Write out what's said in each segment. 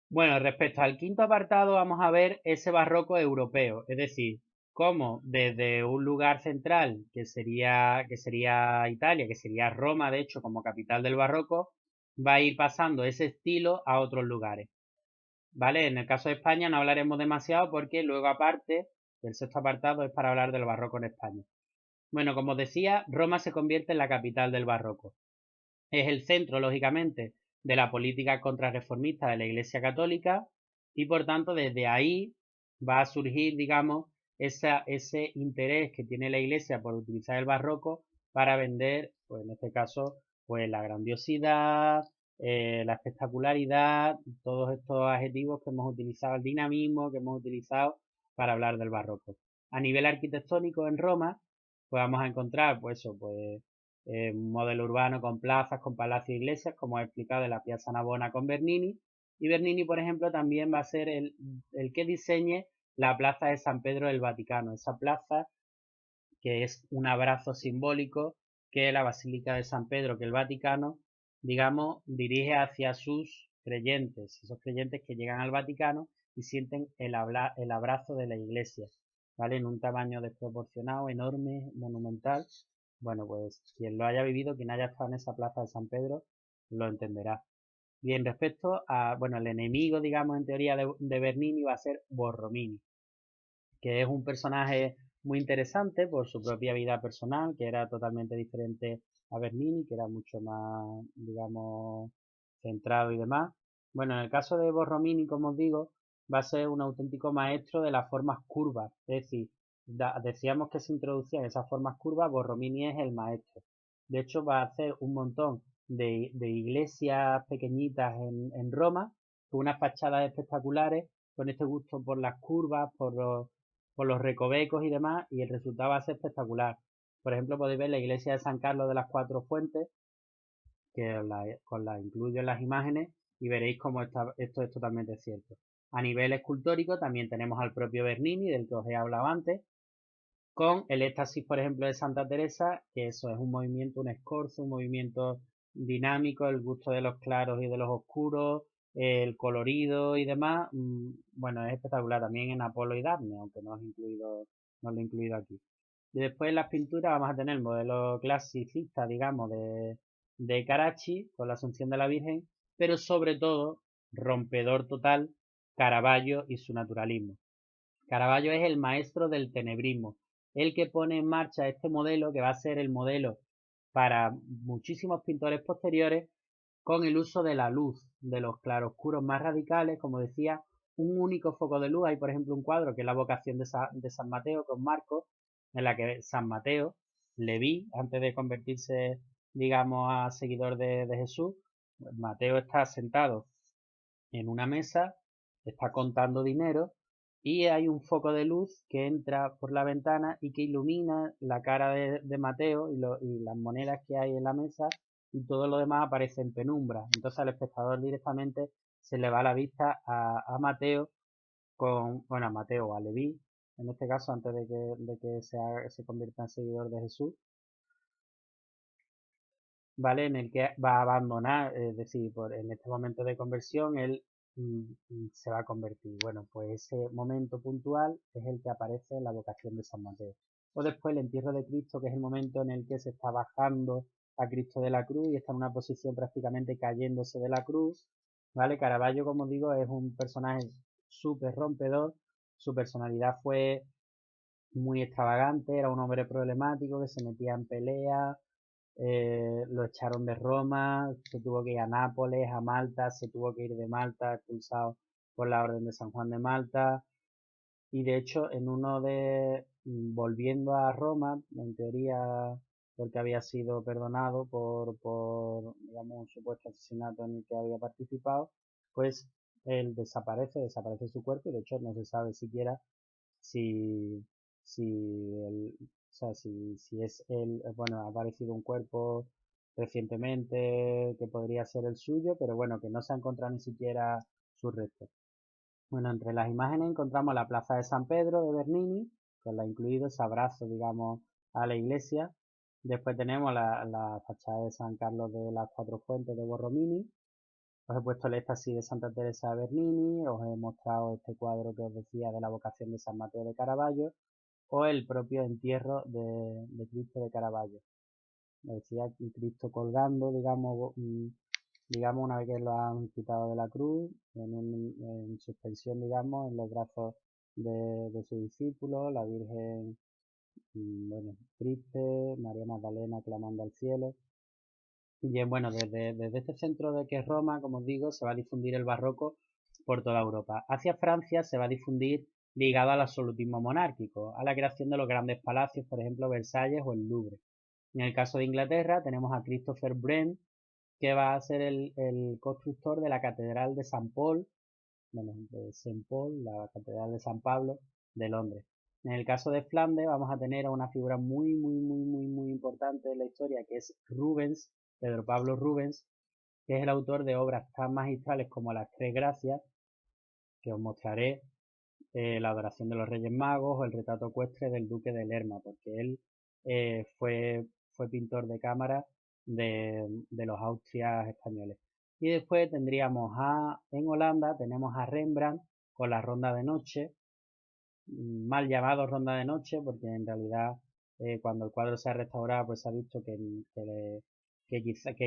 Bueno, respecto al quinto apartado, vamos a ver ese barroco europeo, es decir, cómo desde un lugar central, que sería Italia, que sería Roma, de hecho, como capital del barroco, va a ir pasando ese estilo a otros lugares. ¿Vale? En el caso de España no hablaremos demasiado porque luego aparte, el sexto apartado es para hablar del barroco en España. Bueno, como os decía, Roma se convierte en la capital del barroco. Es el centro, lógicamente, de la política contrarreformista de la Iglesia Católica y por tanto desde ahí va a surgir, digamos, ese interés que tiene la Iglesia por utilizar el barroco para vender, pues en este caso, pues la grandiosidad, la espectacularidad, todos estos adjetivos que hemos utilizado, el dinamismo que hemos utilizado para hablar del barroco. A nivel arquitectónico en Roma, pues vamos a encontrar, pues eso, pues un modelo urbano con plazas, con palacios e iglesias, como he explicado de la Piazza Navona con Bernini. Y Bernini, por ejemplo, también va a ser el que diseñe la plaza de San Pedro del Vaticano, esa plaza que es un abrazo simbólico que la Basílica de San Pedro, que el Vaticano, digamos, dirige hacia sus creyentes, esos creyentes que llegan al Vaticano y sienten el abrazo de la iglesia, ¿vale? En un tamaño desproporcionado, enorme, monumental. Bueno, pues quien lo haya vivido, quien haya estado en esa plaza de San Pedro, lo entenderá. Bien, respecto a, bueno, el enemigo, digamos, en teoría de Bernini va a ser Borromini, que es un personaje muy interesante por su propia vida personal, que era totalmente diferente a Bernini, que era mucho más, digamos, centrado y demás. Bueno, en el caso de Borromini, como os digo, va a ser un auténtico maestro de las formas curvas, es decir, decíamos que se introducían esas formas curvas, Borromini es el maestro. De hecho, va a hacer un montón de iglesias pequeñitas en Roma, con unas fachadas espectaculares, con este gusto por las curvas, por los recovecos y demás, y el resultado va a ser espectacular. Por ejemplo, podéis ver la iglesia de San Carlos de las Cuatro Fuentes, que os la incluyo en las imágenes, y veréis cómo esto es totalmente cierto. A nivel escultórico también tenemos al propio Bernini, del que os he hablado antes, con el éxtasis, por ejemplo, de Santa Teresa, que eso es un movimiento, un escorzo, un movimiento dinámico, el gusto de los claros y de los oscuros, el colorido y demás. Bueno, es espectacular también en Apolo y Dafne, aunque no lo he incluido aquí. Y después en las pinturas vamos a tener el modelo clasicista, digamos, de Caracci, con la Asunción de la Virgen, pero sobre todo, rompedor total, Caravaggio y su naturalismo. Caravaggio es el maestro del tenebrismo, el que pone en marcha este modelo que va a ser el modelo para muchísimos pintores posteriores con el uso de la luz, de los claroscuros más radicales, como decía, un único foco de luz. Hay, por ejemplo, un cuadro que es la vocación de San Mateo con Marcos, en la que San Mateo, Leví, antes de convertirse, digamos, a seguidor de Jesús, Mateo está sentado en una mesa, está contando dinero y hay un foco de luz que entra por la ventana y que ilumina la cara de Mateo y las monedas que hay en la mesa y todo lo demás aparece en penumbra. Entonces al espectador directamente se le va la vista Mateo bueno, a Mateo o a Leví, en este caso antes de que se convierta en seguidor de Jesús, ¿vale? En el que va a abandonar, es decir, en este momento de conversión, él se va a convertir. Bueno, pues ese momento puntual es el que aparece en la vocación de San Mateo. O después el entierro de Cristo, que es el momento en el que se está bajando a Cristo de la cruz y está en una posición prácticamente cayéndose de la cruz, ¿vale? Caravaggio, como digo, es un personaje súper rompedor. Su personalidad fue muy extravagante, era un hombre problemático que se metía en peleas, lo echaron de Roma, se tuvo que ir a Nápoles, a Malta, se tuvo que ir de Malta, expulsado por la Orden de San Juan de Malta. Y de hecho, volviendo a Roma, en teoría porque había sido perdonado por digamos, un supuesto asesinato en el que había participado, pues él desaparece su cuerpo y de hecho no se sabe siquiera si, o sea, si es él, bueno, ha aparecido un cuerpo recientemente que podría ser el suyo, pero bueno, que no se ha encontrado ni siquiera sus restos. Bueno, entre las imágenes encontramos la plaza de San Pedro de Bernini, con la incluido ese abrazo, digamos, a la iglesia. Después tenemos la fachada de San Carlos de las Cuatro Fuentes de Borromini, Os he puesto el éxtasis de Santa Teresa de Bernini, os he mostrado este cuadro que os decía de la vocación de San Mateo de Caravaggio, o el propio entierro de Cristo de Caravaggio. Os decía Cristo colgando, digamos, una vez que lo han quitado de la cruz, en suspensión, digamos, en los brazos de su discípulo, la Virgen, bueno, triste, María Magdalena clamando al cielo. Bien, bueno, desde este centro de que es Roma, como os digo, se va a difundir el barroco por toda Europa. Hacia Francia se va a difundir ligado al absolutismo monárquico, a la creación de los grandes palacios, por ejemplo, Versalles o el Louvre. En el caso de Inglaterra tenemos a Christopher Wren, que va a ser el constructor de la Catedral de San Paul, bueno, de Saint Paul, la Catedral de San Pablo de Londres. En el caso de Flandes vamos a tener a una figura muy importante de la historia, que es Rubens, Pedro Pablo Rubens, que es el autor de obras tan magistrales como Las Tres Gracias, que os mostraré, La Adoración de los Reyes Magos o el retrato ecuestre del Duque de Lerma, porque él fue pintor de cámara de los Austrias españoles. Y después tendríamos en Holanda tenemos a Rembrandt con la Ronda de Noche, mal llamado Ronda de Noche, porque en realidad cuando el cuadro se ha restaurado pues se ha visto que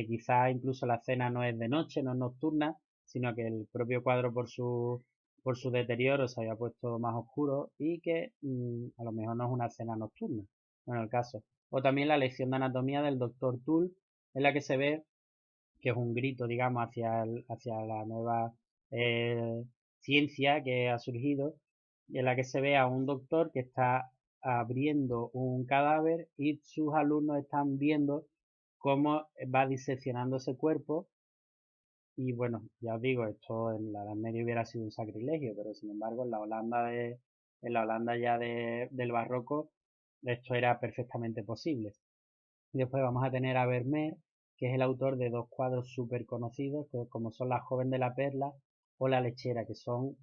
quizá incluso la escena no es de noche, no es nocturna, sino que el propio cuadro por su deterioro se había puesto más oscuro y que a lo mejor no es una escena nocturna, en el caso. O también la lección de anatomía del doctor Tull, en la que se ve que es un grito, digamos, hacia la nueva eh, ciencia que ha surgido, en la que se ve a un doctor que está abriendo un cadáver y sus alumnos están viendo cómo va diseccionando ese cuerpo. Y bueno, ya os digo, esto en la Edad Media hubiera sido un sacrilegio, pero sin embargo en la Holanda ya del barroco, esto era perfectamente posible. Y después vamos a tener a Vermeer, que es el autor de dos cuadros súper conocidos, como son La Joven de la Perla o La Lechera, que son,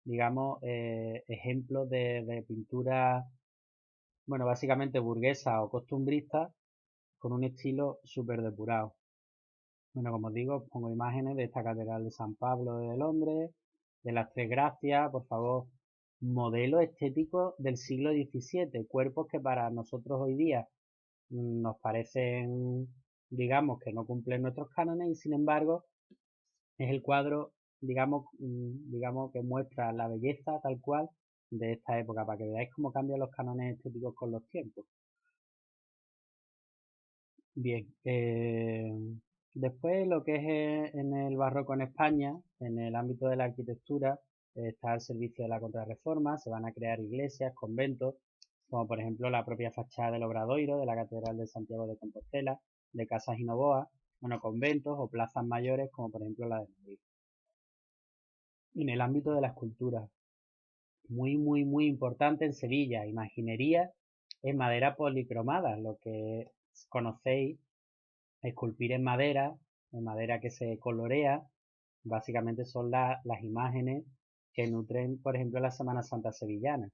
digamos, ejemplos de pintura, bueno, básicamente burguesa o costumbrista, con un estilo súper depurado. Bueno, como os digo, pongo imágenes de esta Catedral de San Pablo de Londres, de las Tres Gracias, por favor, modelo estético del siglo XVII, cuerpos que para nosotros hoy día nos parecen, digamos, que no cumplen nuestros cánones y sin embargo es el cuadro, digamos que muestra la belleza tal cual de esta época, para que veáis cómo cambian los cánones estéticos con los tiempos. Bien, después lo que es en el barroco en España, en el ámbito de la arquitectura, está al servicio de la contrarreforma, se van a crear iglesias, conventos, como por ejemplo la propia fachada del Obradoiro, de la Catedral de Santiago de Compostela, de Casas y Novoa, bueno, conventos o plazas mayores, como por ejemplo la de Madrid. Y en el ámbito de la escultura, muy importante en Sevilla, imaginería en madera policromada, lo que conocéis, esculpir en madera que se colorea, básicamente son las imágenes que nutren, por ejemplo, la Semana Santa sevillana.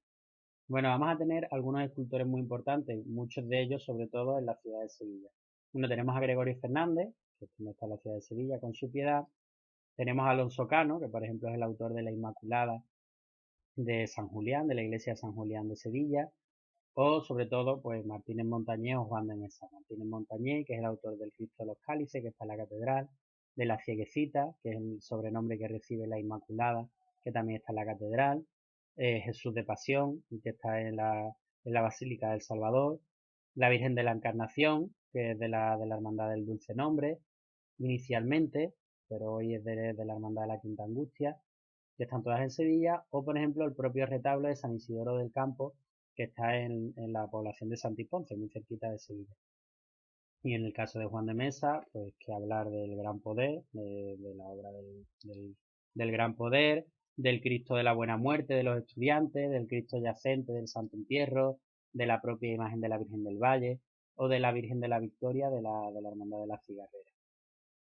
Bueno, vamos a tener algunos escultores muy importantes, muchos de ellos sobre todo en la ciudad de Sevilla. Bueno, tenemos a Gregorio Fernández, que está en la ciudad de Sevilla con su Piedad. Tenemos a Alonso Cano, que por ejemplo es el autor de la Inmaculada de San Julián, de la iglesia de San Julián de Sevilla. O sobre todo, pues Martínez Montañé o Juan de Mesa. Martínez Montañé, que es el autor del Cristo de los Cálices, que está en la catedral, de la Cieguecita, que es el sobrenombre que recibe la Inmaculada, que también está en la catedral, Jesús de Pasión, que está en la Basílica del Salvador, la Virgen de la Encarnación, que es de la Hermandad del Dulce Nombre, inicialmente, pero hoy es de la Hermandad de la Quinta Angustia, que están todas en Sevilla, o por ejemplo el propio retablo de San Isidoro del Campo, que está en la población de Santiponce, muy cerquita de Sevilla. Y en el caso de Juan de Mesa, pues que hablar del gran poder, de la obra del gran poder, del Cristo de la Buena Muerte de los estudiantes, del Cristo yacente del Santo Entierro, de la propia imagen de la Virgen del Valle o de la Virgen de la Victoria de la Hermandad de la Cigarrera.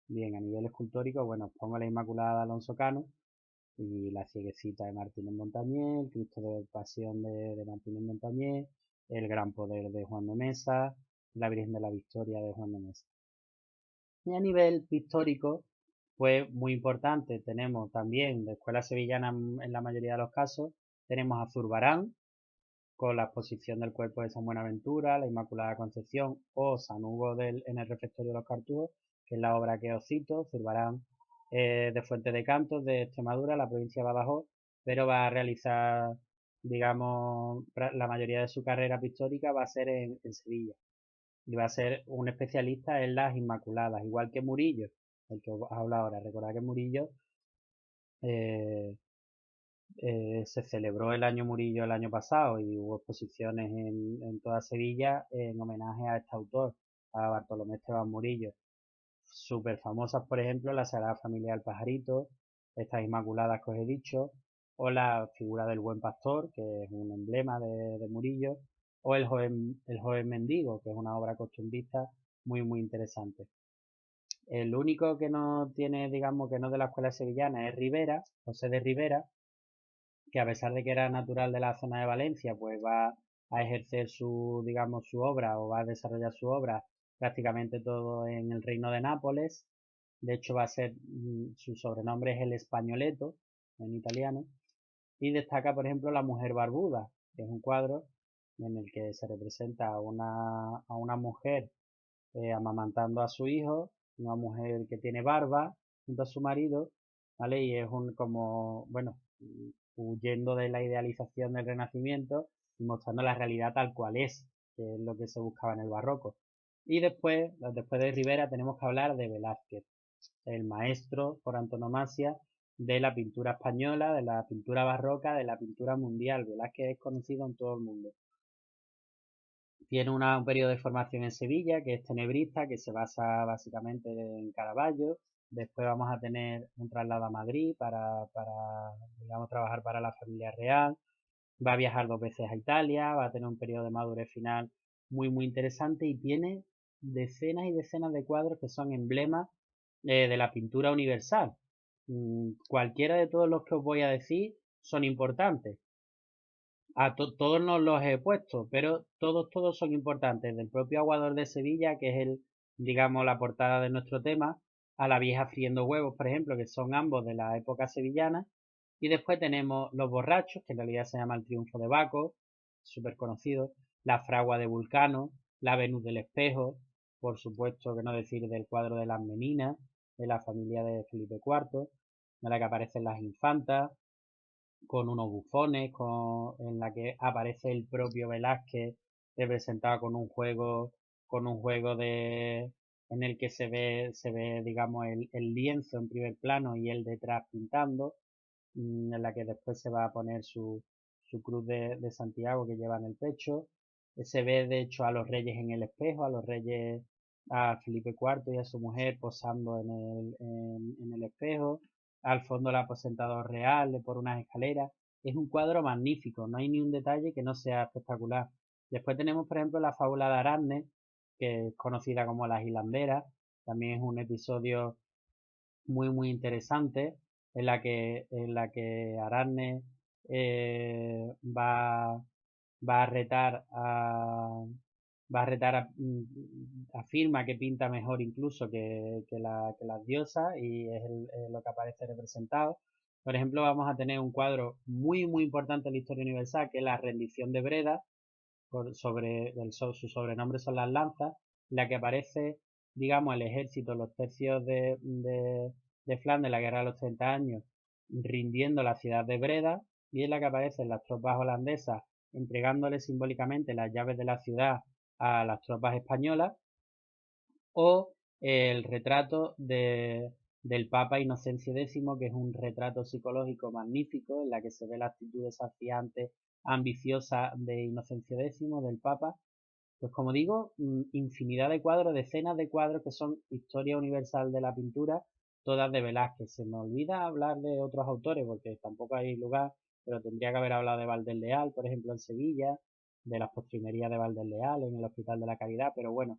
Bien, a nivel escultórico, bueno, os pongo la Inmaculada de Alonso Cano y la Cieguecita de Martínez Montañé, el Cristo de Pasión de Martínez Montañé, el Gran Poder de Juan de Mesa, la Virgen de la Victoria de Juan de Mesa. Y a nivel pictórico, Pues muy importante, tenemos también de escuela sevillana en la mayoría de los casos, tenemos a Zurbarán, con la exposición del cuerpo de San Buenaventura, la Inmaculada Concepción o San Hugo en el refectorio de los Cartujos, que es la obra que os cito. Zurbarán de Fuente de Cantos, de Extremadura, la provincia de Badajoz, pero va a realizar, digamos, la mayoría de su carrera pictórica va a ser en Sevilla. Y va a ser un especialista en las Inmaculadas, igual que Murillo, el que os hablo ahora. Recordad que Murillo eh, se celebró el año Murillo el año pasado y hubo exposiciones en toda Sevilla en homenaje a este autor, a Bartolomé Esteban Murillo. Súper famosas, por ejemplo, la Sagrada Familia del Pajarito, estas Inmaculadas que os he dicho, o la figura del Buen Pastor, que es un emblema de Murillo, o el joven Mendigo, que es una obra costumbrista muy, muy interesante. El único que no tiene, digamos, que no de la escuela sevillana es Rivera, José de Rivera, que a pesar de que era natural de la zona de Valencia, pues va a ejercer su, digamos, su obra o va a desarrollar su obra prácticamente todo en el reino de Nápoles. De hecho, va a ser, su sobrenombre es el Españoleto, en italiano. Y destaca, por ejemplo, La Mujer Barbuda, que es un cuadro en el que se representa a una mujer amamantando a su hijo, una mujer que tiene barba junto a su marido, ¿vale? Y es un como, bueno, huyendo de la idealización del Renacimiento y mostrando la realidad tal cual es, que es lo que se buscaba en el barroco. Y después de Rivera, tenemos que hablar de Velázquez, el maestro por antonomasia de la pintura española, de la pintura barroca, de la pintura mundial. Velázquez es conocido en todo el mundo. Tiene un periodo de formación en Sevilla, que es tenebrista, que se basa básicamente en Caravaggio. Después vamos a tener un traslado a Madrid para, digamos, trabajar para la familia real. Va a viajar 2 veces a Italia, va a tener un periodo de madurez final muy, muy interesante y tiene decenas y decenas de cuadros que son emblemas de la pintura universal. Cualquiera de todos los que os voy a decir son importantes. Todos nos los he puesto, pero todos son importantes. Del propio Aguador de Sevilla, que es digamos, la portada de nuestro tema, a la vieja friendo huevos, por ejemplo, que son ambos de la época sevillana. Y después tenemos Los Borrachos, que en realidad se llama El Triunfo de Baco, súper conocido, La Fragua de Vulcano, La Venus del Espejo, por supuesto que no decir del cuadro de las Meninas, de la familia de Felipe IV, en la que aparecen las infantas, con unos bufones, en la que aparece el propio Velázquez representado con un juego en el que se ve, digamos, el lienzo en primer plano y él detrás pintando, en la que después se va a poner su cruz de Santiago que lleva en el pecho. Se ve, de hecho, a los reyes en el espejo, a los reyes, a Felipe IV y a su mujer posando en el espejo. Al fondo el aposentador real por unas escaleras. Es un cuadro magnífico, no hay ni un detalle que no sea espectacular. Después tenemos, por ejemplo, la fábula de Arasne, que es conocida como Las Hilanderas. También es un episodio muy, muy interesante en la que Arasne va a retar va a retar afirma que pinta mejor incluso que las diosas y es lo que aparece representado. Por ejemplo, vamos a tener un cuadro muy, muy importante en la historia universal, que es la rendición de Breda, su sobrenombre son las lanzas, en la que aparece, digamos, el ejército, los tercios de Flandes, la guerra de los 30 años, rindiendo la ciudad de Breda, y en la que aparecen las tropas holandesas entregándole simbólicamente las llaves de la ciudad a las tropas españolas, o el retrato del Papa Inocencio X, que es un retrato psicológico magnífico en la que se ve la actitud desafiante, ambiciosa de Inocencio X, del Papa. Pues como digo, infinidad de cuadros, decenas de cuadros que son historia universal de la pintura, todas de Velázquez. Se me olvida hablar de otros autores porque tampoco hay lugar, pero tendría que haber hablado de Valdés Leal, por ejemplo, en Sevilla, de las postrimerías de Valdés Leal en el Hospital de la Caridad, pero bueno,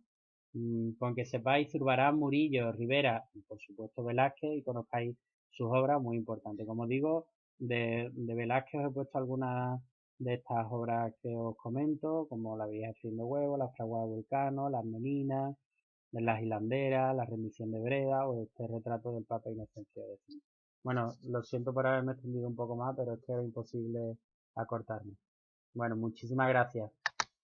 con que sepáis Zurbarán, Murillo, Rivera y por supuesto Velázquez y conozcáis sus obras, muy importante. Como digo, de Velázquez os he puesto algunas de estas obras que os comento, como La Vieja Haciendo Huevo, La Fragua de Vulcano, Las Meninas, de las hilanderas, la rendición de Breda o este retrato del Papa Inocencio X. Bueno, lo siento por haberme extendido un poco más, pero es que era imposible acortarme. Bueno, muchísimas gracias.